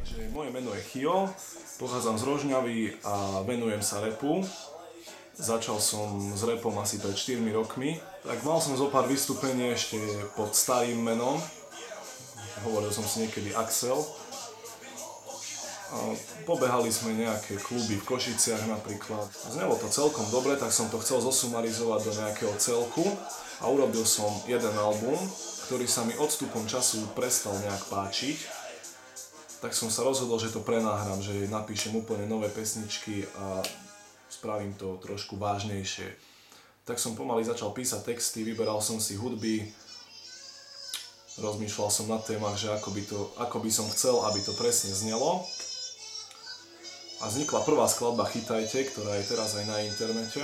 Moje meno je Chio, pochádzam z Rožňavy a venujem sa rapu. Začal som s rapom asi pred 4 rokmi. Tak mal som zo pár vystúpení ešte pod starým menom. Hovoril som si niekedy Axel. Pobehali sme nejaké kluby v Košiciach napríklad. Znelo to celkom dobre, tak som to chcel zosumarizovať do nejakého celku a urobil som jeden album, ktorý sa mi odstupom času prestal nejak páčiť. Tak som sa rozhodol, že to prenáhram, že napíšem úplne nové pesničky a spravím to trošku vážnejšie. Tak som pomaly začal písať texty, vyberal som si hudby, rozmýšľal som nad témach, že ako by som chcel, aby to presne znelo. A vznikla prvá skladba Chytajte, ktorá je teraz aj na internete.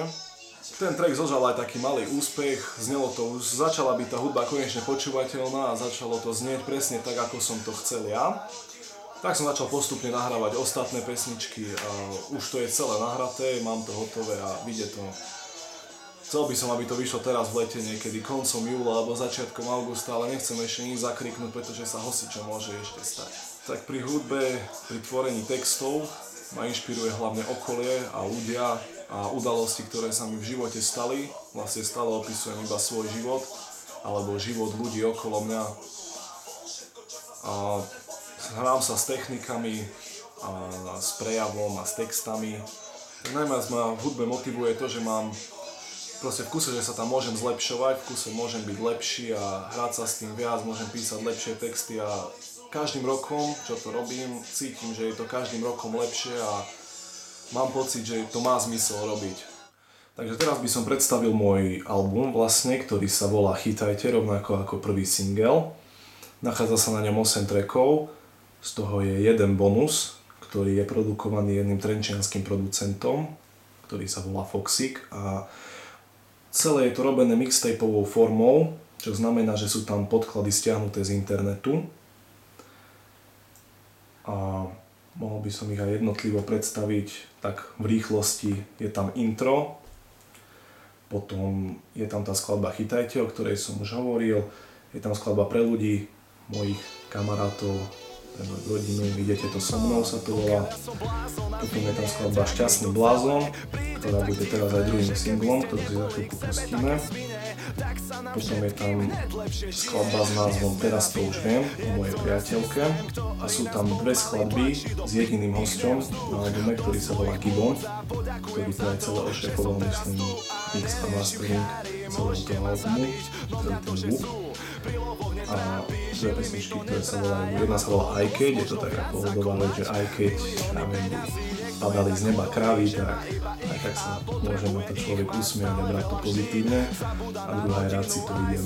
Ten track zožal aj taký malý úspech, znelo to, už začala byť tá hudba konečne počúvateľná a začalo to znieť presne tak, ako som to chcel ja. Tak som začal postupne nahrávať ostatné pesničky a už to je celé nahraté, mám to hotové a vyjde to. Chcel by som, aby to vyšlo teraz v lete, niekedy koncom júla alebo začiatkom augusta, ale nechcem ešte nič zakriknúť, pretože sa hocičo môže ešte stať. Tak pri hudbe, pri tvorení textov ma inšpiruje hlavne okolie a ľudia a udalosti, ktoré sa mi v živote stali. Vlastne stále opisujem iba svoj život alebo život ľudí okolo mňa. Hrám sa s technikami, a s prejavom a s textami. Najviac ma v hudbe motivuje to, že mám proste v kuse, že sa tam môžem zlepšovať, v kuse môžem byť lepší a hrať sa s tým viac, môžem písať lepšie texty a každým rokom, čo to robím, cítim, že je to každým rokom lepšie a mám pocit, že to má zmysel robiť. Takže teraz by som predstavil môj album vlastne, ktorý sa volá Chytajte, rovnako ako prvý single. Nachádza sa na ňom 8 trackov. Z toho je jeden bonus, ktorý je produkovaný jedným trenčianskym producentom, ktorý sa volá Foxik a celé je to robené mixtapeovou formou, čo znamená, že sú tam podklady stiahnuté z internetu a mohol by som ich aj jednotlivo predstaviť, tak v rýchlosti je tam intro, potom je tam tá skladba Chytajte, o ktorej som už hovoril, je tam skladba pre ľudí, mojich kamarátov, pre moju rodinu, Idete to so mnou sa to volá. Potom je tam skladba Šťastný blázon, ktorá bude teraz aj druhým singlom, ktorý si za chvíľku pustíme. Potom je tam skladba s názvom Teraz to už viem, o mojej priateľke. A sú tam dve skladby s jediným hosťom na albume, ktorý sa volá Gibon, ktorý to aj celé ošefoval, myslím, mix a mastering celého toho albumu, ktorý ten zvuk. A dve pesničky, ktoré sa volajú, jedna sa volá Aj keď, je to taká pohodová vec, že aj keď padali z neba kravy, tak aj tak sa môže na to človek usmiať a brať to pozitívne. A druhá je Rád si to idem